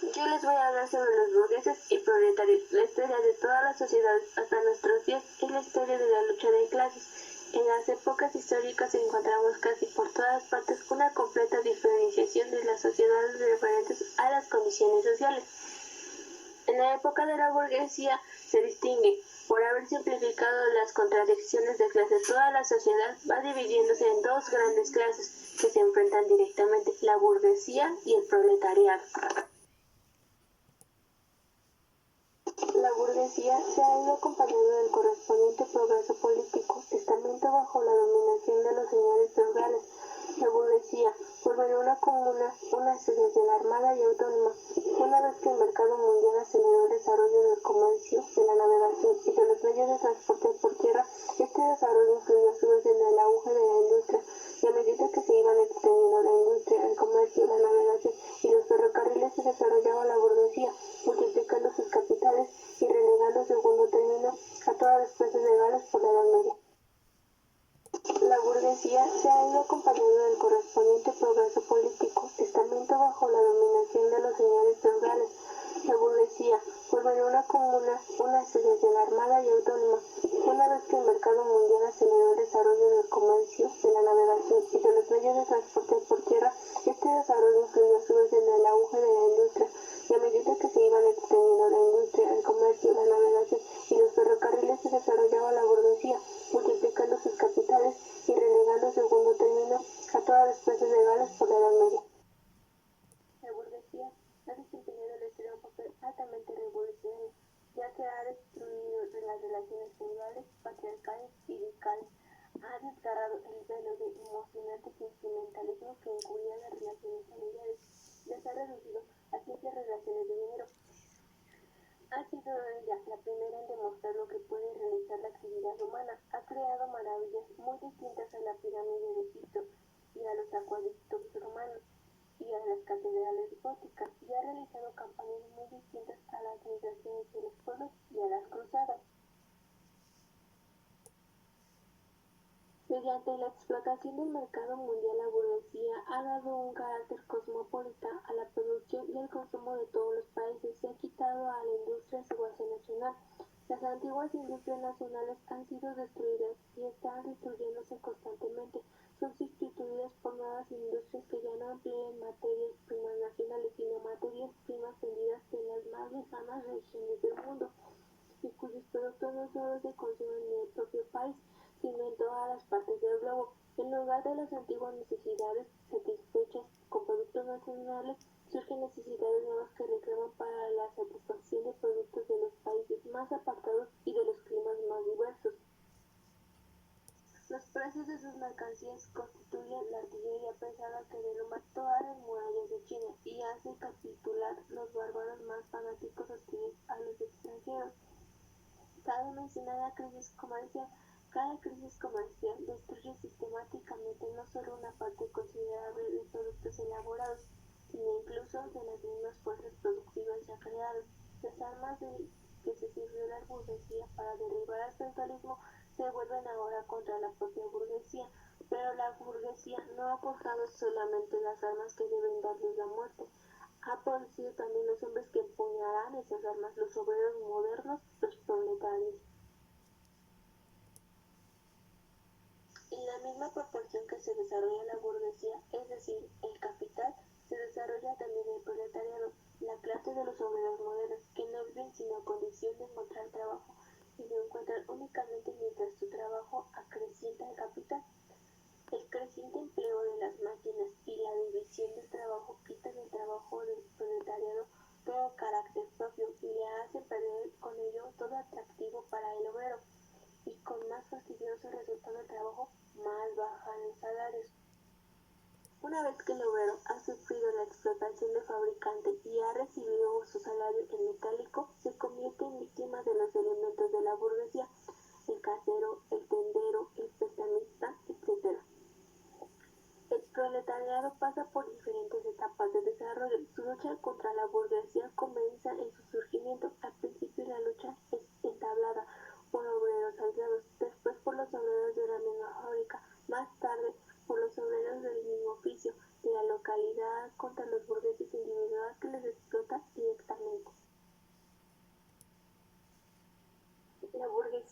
Yo les voy a hablar sobre los burgueses y proletarios. La historia de todas las sociedades hasta nuestros días es la historia de la lucha de clases. En las épocas históricas encontramos casi por todas partes una completa diferenciación de las sociedades referentes a las condiciones sociales. En la época de la burguesía se distingue, por haber simplificado las contradicciones de clase, toda la sociedad va dividiéndose en dos grandes clases que se enfrentan directamente, la burguesía y el proletariado. La burguesía se ha ido acompañando del correspondiente progreso político, estamento bajo la dominación de los señores feudales. La burguesía forma una comuna, una asociación armada y autónoma. Una vez que el mercado mundial aceleró el desarrollo del comercio, de la navegación y de los medios de transporte por tierra, este desarrollo influyó a su vez en el auge de la industria, y a medida que se iban extendiendo la industria, el comercio, la navegación y los ferrocarriles, se desarrollaba la burguesía, multiplicando sus capitales y relegando en segundo término a todas las clases legales por la Edad Media. La burguesía se ha ido acompañando del correspondiente progreso político, estamento bajo la dominación de los señores feudales. La burguesía forma una comuna, una asociación armada y autónoma. Una vez que el mercado mundial aceleró el desarrollo del comercio, de la navegación y de los medios de transporte por tierra, este desarrollo influyó a su vez en el auge de la industria, y a medida que se iban extendiendo la industria, el comercio, la navegación y los ferrocarriles, se desarrollaba la burguesía, multiplicando sus capitales y relegando en segundo término a todas las clases legales por la Edad Media. La burguesía ha desempeñado en la historia un papel altamente revolucionario, ya que ha destruido las relaciones feudales, patriarcales y dicales, ha desgarrado el velo de emocionante sentimentalismo que encubría las relaciones familiares, las ha reducido a simples relaciones de dinero. Ha sido ella la primera en demostrar lo que puede realizar la actividad humana. Ha creado maravillas muy distintas a la pirámide de Egipto y a los acueductos romanos y a las catedrales góticas, y ha realizado campañas muy distintas a las migraciones de los pueblos y a las cruzadas. Mediante la explotación del mercado mundial, la burguesía ha dado un carácter cosmopolita a la producción y el consumo de todos los países. Se ha quitado a la industria su base nacional. Las antiguas industrias nacionales han sido destruidas y están destruyéndose constantemente. Son sustituidas por nuevas industrias que ya no emplean materias primas nacionales, sino materias primas vendidas de las más lejanas regiones del mundo, y cuyos productos no solo se consumen en el propio país, sino en todas las partes del globo. En lugar de las antiguas necesidades satisfechas con productos nacionales, surgen necesidades nuevas que reclaman para la satisfacción de productos de los países más apartados y de los climas más diversos. Los precios de sus mercancías constituyen la artillería pesada que derrumba todas las murallas de China y hace capitular los bárbaros más fanáticos hostiles a los extranjeros. Cabe mencionar la crisis comercial. Cada crisis comercial destruye sistemáticamente no solo una parte considerable de productos elaborados, sino incluso de las mismas fuerzas productivas ya creadas. Las armas que se sirvió la burguesía para derribar al feudalismo se vuelven ahora contra la propia burguesía, pero la burguesía no ha forjado solamente las armas que deben darles la muerte. Ha producido también los hombres que empuñarán esas armas, los obreros modernos, los proletarios. En la misma proporción que se desarrolla la burguesía, es decir, el capital, se desarrolla también el proletariado, la clase de los obreros modernos, que no viven sino condición de encontrar trabajo, y lo encuentran únicamente mientras su trabajo acrecienta el capital. El creciente empleo de las máquinas y la división del trabajo quitan el trabajo del proletariado todo carácter propio y le hacen perder con ello todo atractivo para el obrero, y con más fastidioso resultado el trabajo, más bajan los salarios. Una vez que el obrero ha sufrido la explotación del fabricante y ha recibido su salario en metálico, se convierte en víctima de los elementos de la burguesía, el casero, el tendero, el prestamista, etc. El proletariado pasa por diferentes etapas de desarrollo. Su lucha contra la burguesía comienza en su surgimiento. Al principio la lucha es entablada por obreros aislados, después por los obreros de la misma fábrica, más tarde por los obreros del mismo oficio de la localidad contra los burgueses individuales que les explota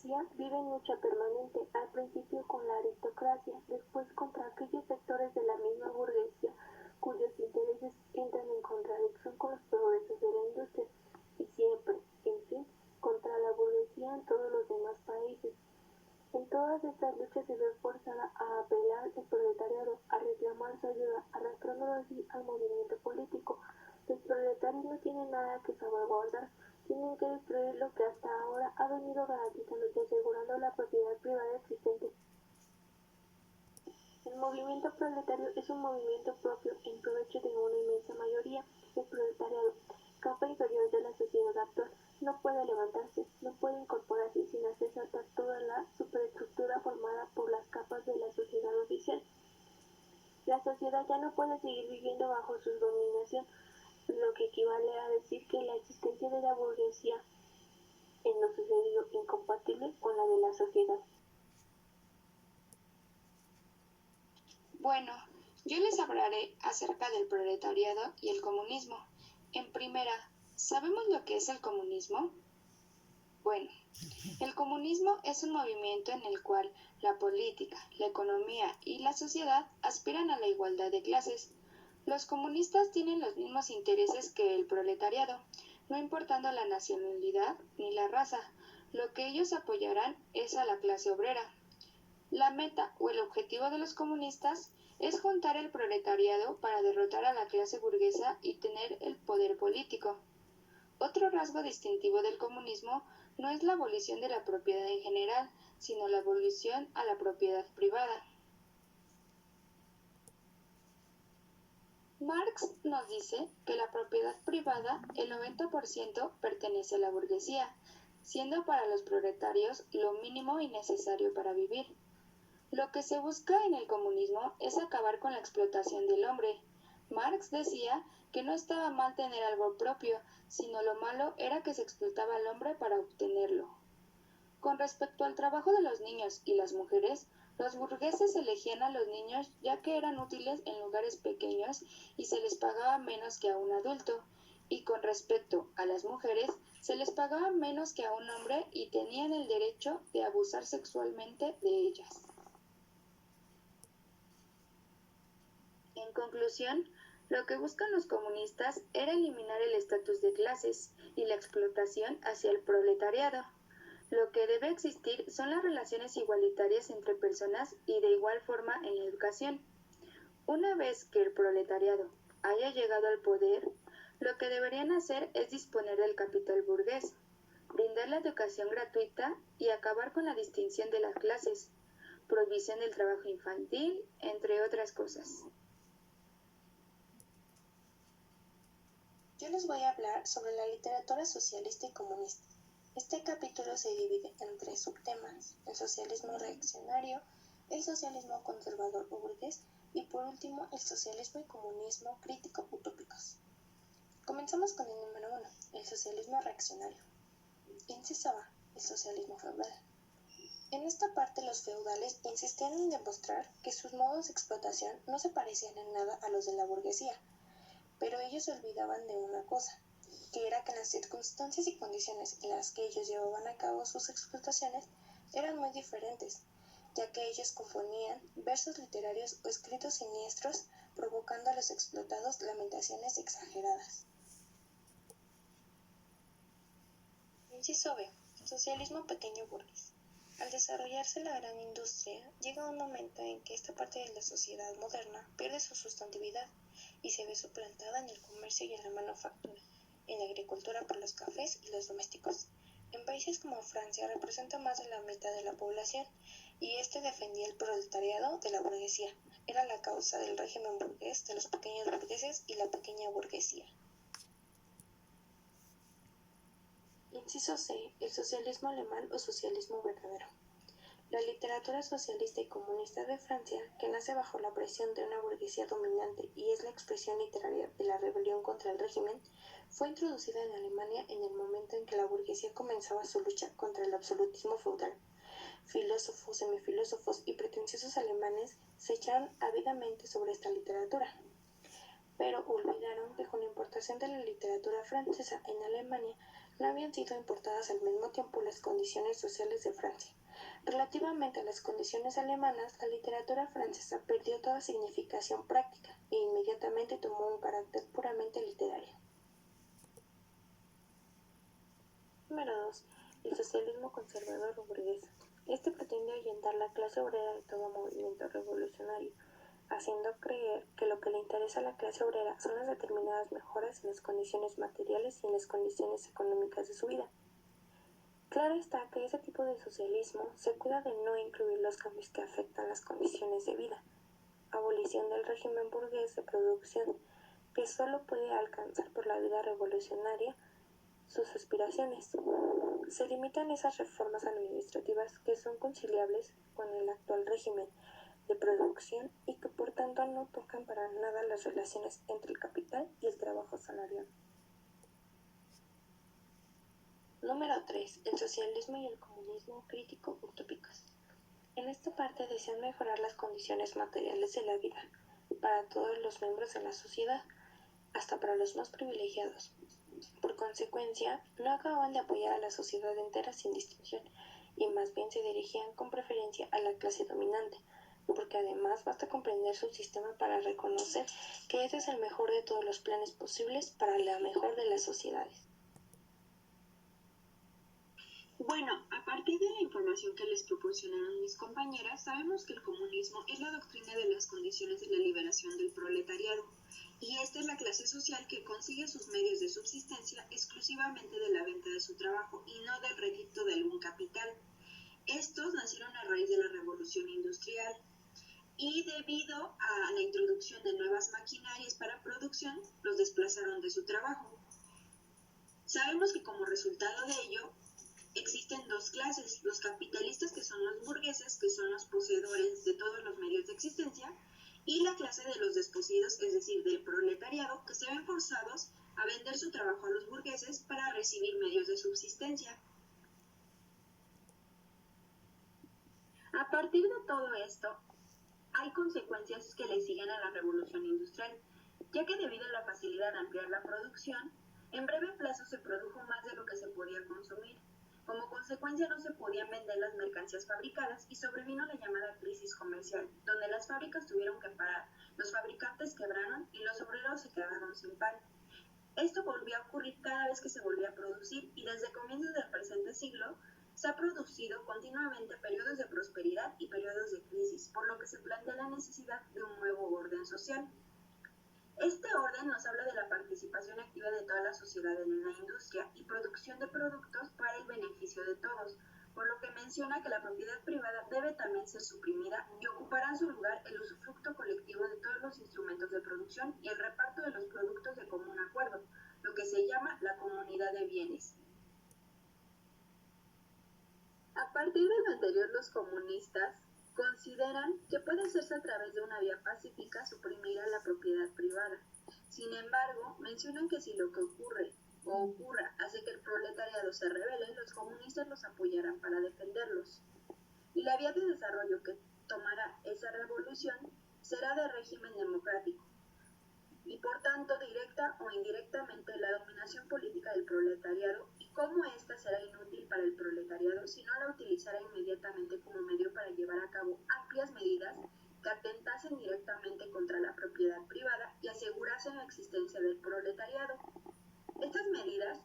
burguesía vive en lucha permanente, al principio con la aristocracia, después contra aquellos sectores de la misma burguesía cuyos intereses entran en contradicción con los progresos de la industria, y siempre, en fin, contra la burguesía en todos los demás países. En todas estas luchas se ve forzada a apelar el proletariado, a reclamar su ayuda, arrastrándolo así al movimiento político. Los proletarios no tienen nada que salvaguardar, tienen que destruir lo que hasta ahora ha venido garantizando y asegurando la propiedad privada existente. El movimiento proletario es un movimiento propio en provecho de una inmensa mayoría. El proletariado, capa inferior de la sociedad actual, no puede levantarse, no puede incorporarse sin hacer saltar toda la superestructura formada por las capas de la sociedad oficial. La sociedad ya no puede seguir viviendo bajo su dominación, lo que equivale a decir que la existencia de la burguesía es lo sucedido incompatible con la de la sociedad. Bueno, yo les hablaré acerca del proletariado y el comunismo. En primera, ¿sabemos lo que es el comunismo? Bueno, el comunismo es un movimiento en el cual la política, la economía y la sociedad aspiran a la igualdad de clases. Los comunistas tienen los mismos intereses que el proletariado, no importando la nacionalidad ni la raza. Lo que ellos apoyarán es a la clase obrera. La meta o el objetivo de los comunistas es juntar el proletariado para derrotar a la clase burguesa y tener el poder político. Otro rasgo distintivo del comunismo no es la abolición de la propiedad en general, sino la abolición a la propiedad privada. Marx nos dice que la propiedad privada, el 90%, pertenece a la burguesía, siendo para los proletarios lo mínimo y necesario para vivir. Lo que se busca en el comunismo es acabar con la explotación del hombre. Marx decía que no estaba mal tener algo propio, sino lo malo era que se explotaba al hombre para obtenerlo. Con respecto al trabajo de los niños y las mujeres, los burgueses elegían a los niños ya que eran útiles en lugares pequeños y se les pagaba menos que a un adulto, y con respecto a las mujeres, se les pagaba menos que a un hombre y tenían el derecho de abusar sexualmente de ellas. En conclusión, lo que buscan los comunistas era eliminar el estatus de clases y la explotación hacia el proletariado. Lo que debe existir son las relaciones igualitarias entre personas y de igual forma en la educación. Una vez que el proletariado haya llegado al poder, lo que deberían hacer es disponer del capital burgués, brindar la educación gratuita y acabar con la distinción de las clases, prohibición del trabajo infantil, entre otras cosas. Yo les voy a hablar sobre la literatura socialista y comunista. Este capítulo se divide en 3 subtemas: el socialismo reaccionario, el socialismo conservador o burgués y por último el socialismo y comunismo crítico utópicos. Comenzamos con el número 1, el socialismo reaccionario. Inciso A, el socialismo feudal. En esta parte los feudales insistían en demostrar que sus modos de explotación no se parecían en nada a los de la burguesía, pero ellos se olvidaban de una cosa, que era que las circunstancias y condiciones en las que ellos llevaban a cabo sus explotaciones eran muy diferentes, ya que ellos componían versos literarios o escritos siniestros provocando a los explotados lamentaciones exageradas. Inciso B. Socialismo pequeño burgués. Al desarrollarse la gran industria, llega un momento en que esta parte de la sociedad moderna pierde su sustantividad y se ve suplantada en el comercio y en la manufactura, en la agricultura por los cafés y los domésticos. En países como Francia representa más de la mitad de la población y este defendía el proletariado de la burguesía. Era la causa del régimen burgués, de los pequeños burgueses y la pequeña burguesía. Inciso C. El socialismo alemán o socialismo verdadero. La literatura socialista y comunista de Francia, que nace bajo la presión de una burguesía dominante y es la expresión literaria de la rebelión contra el régimen, fue introducida en Alemania en el momento en que la burguesía comenzaba su lucha contra el absolutismo feudal. Filósofos, semifilósofos y pretenciosos alemanes se echaron ávidamente sobre esta literatura, pero olvidaron que con la importación de la literatura francesa en Alemania, no habían sido importadas al mismo tiempo las condiciones sociales de Francia. Relativamente a las condiciones alemanas, la literatura francesa perdió toda significación práctica e inmediatamente tomó un carácter puramente literario. Número 2. El socialismo conservador o burgués. Este pretende ahuyentar la clase obrera de todo movimiento revolucionario, haciendo creer que lo que le interesa a la clase obrera son las determinadas mejoras en las condiciones materiales y en las condiciones económicas de su vida. Claro está que ese tipo de socialismo se cuida de no incluir los cambios que afectan las condiciones de vida, abolición del régimen burgués de producción, que solo puede alcanzar por la vida revolucionaria sus aspiraciones. Se limitan esas reformas administrativas que son conciliables con el actual régimen de producción y que por tanto no tocan para nada las relaciones entre el capital y el trabajo salarial. Número 3. El socialismo y el comunismo crítico utópicos. En esta parte desean mejorar las condiciones materiales de la vida para todos los miembros de la sociedad, hasta para los más privilegiados. Por consecuencia, no acababan de apoyar a la sociedad entera sin distinción, y más bien se dirigían con preferencia a la clase dominante, porque además basta comprender su sistema para reconocer que ese es el mejor de todos los planes posibles para la mejor de las sociedades. Bueno, a partir de la información que les proporcionaron mis compañeras, sabemos que el comunismo es la doctrina de las condiciones de la liberación del proletariado, y esta es la clase social que consigue sus medios de subsistencia exclusivamente de la venta de su trabajo y no del rédito de algún capital. Estos nacieron a raíz de la revolución industrial y debido a la introducción de nuevas maquinarias para producción, los desplazaron de su trabajo. Sabemos que como resultado de ello, existen dos clases, los capitalistas, que son los burgueses, que son los poseedores de todos los medios de existencia, y la clase de los desposeídos, es decir, del proletariado, que se ven forzados a vender su trabajo a los burgueses para recibir medios de subsistencia. A partir de todo esto, hay consecuencias que le siguen a la revolución industrial, ya que debido a la facilidad de ampliar la producción, en breve plazo se produjo más de lo que se podía consumir. Como consecuencia no se podían vender las mercancías fabricadas y sobrevino la llamada crisis comercial, donde las fábricas tuvieron que parar, los fabricantes quebraron y los obreros se quedaron sin pan. Esto volvió a ocurrir cada vez que se volvía a producir y desde comienzos del presente siglo se ha producido continuamente periodos de prosperidad y periodos de crisis, por lo que se plantea la necesidad de un nuevo orden social. Este orden nos habla de la participación activa de toda la sociedad en la industria y producción de productos para el beneficio de todos, por lo que menciona que la propiedad privada debe también ser suprimida y ocupará en su lugar el usufructo colectivo de todos los instrumentos de producción y el reparto de los productos de común acuerdo, lo que se llama la comunidad de bienes. A partir de lo anterior, los comunistas consideran que puede hacerse a través de una vía pacífica suprimir a la propiedad privada. Sin embargo, mencionan que si lo que ocurra hace que el proletariado se rebele, los comunistas los apoyarán para defenderlos. Y la vía de desarrollo que tomará esa revolución será de régimen democrático, y por tanto directa o indirectamente la dominación política del proletariado, y cómo ésta será inútil para el proletariado si no la utilizará inmediatamente como medio para llevar a cabo amplias medidas que atentasen directamente contra la propiedad privada y asegurasen la existencia del proletariado. Estas medidas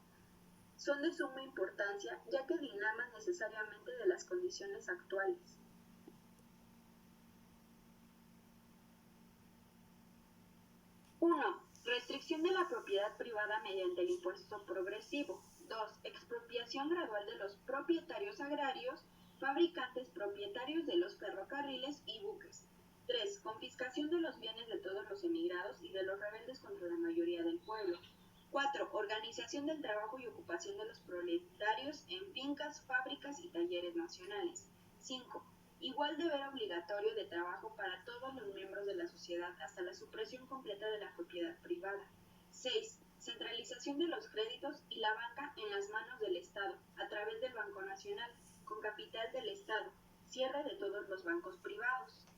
son de suma importancia, ya que dinaman necesariamente de las condiciones actuales. 1. Restricción de la propiedad privada mediante el impuesto progresivo. 2. Expropiación gradual de los propietarios agrarios, fabricantes, propietarios de los ferrocarriles y buques. 3. Confiscación de los bienes de todos los emigrados y de los rebeldes contra la mayoría del pueblo. 4. Organización del trabajo y ocupación de los proletarios en fincas, fábricas y talleres nacionales. 5. Igual deber obligatorio de trabajo para todos los miembros de la sociedad hasta la supresión completa de la propiedad privada. 6. Centralización de los créditos y la banca en las manos del Estado, a través del Banco Nacional, con capital del Estado. Cierre de todos los bancos privados.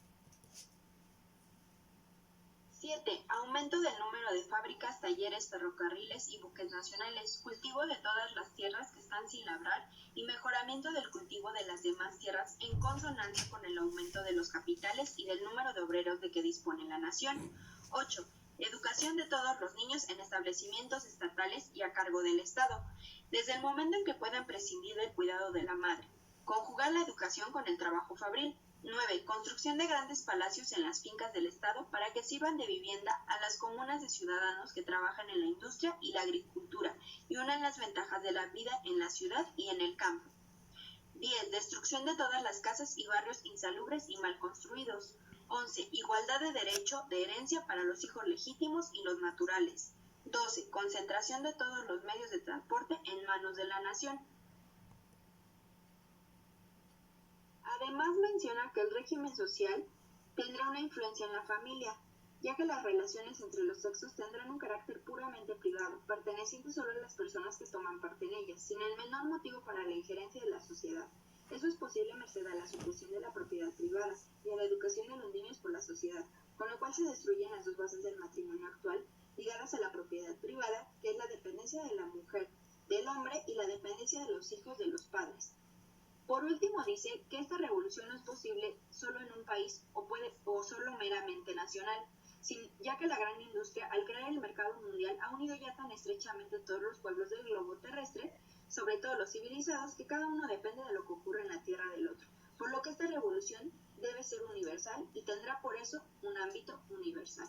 7. Aumento del número de fábricas, talleres, ferrocarriles y buques nacionales, cultivo de todas las tierras que están sin labrar y mejoramiento del cultivo de las demás tierras en consonancia con el aumento de los capitales y del número de obreros de que dispone la nación. 8. Educación de todos los niños en establecimientos estatales y a cargo del Estado, desde el momento en que puedan prescindir del cuidado de la madre. Conjugar la educación con el trabajo fabril. 9. Construcción de grandes palacios en las fincas del Estado para que sirvan de vivienda a las comunas de ciudadanos que trabajan en la industria y la agricultura y unan las ventajas de la vida en la ciudad y en el campo. 10. Destrucción de todas las casas y barrios insalubres y mal construidos. 11. Igualdad de derecho de herencia para los hijos legítimos y los naturales. 12. Concentración de todos los medios de transporte en manos de la nación. Además menciona que el régimen social tendrá una influencia en la familia, ya que las relaciones entre los sexos tendrán un carácter puramente privado, perteneciente solo a las personas que toman parte en ellas, sin el menor motivo para la injerencia de la sociedad. Eso es posible merced a la supresión de la propiedad privada y a la educación de los niños por la sociedad, con lo cual se destruyen las dos bases del matrimonio actual, ligadas a la propiedad privada, que es la dependencia de la mujer, del hombre y la dependencia de los hijos de los padres. Por último, dice que esta revolución no es posible solo en un país o solo meramente nacional, ya que la gran industria, al crear el mercado mundial, ha unido ya tan estrechamente todos los pueblos del globo terrestre, sobre todo los civilizados, que cada uno depende de lo que ocurre en la tierra del otro, por lo que esta revolución debe ser universal y tendrá por eso un ámbito universal.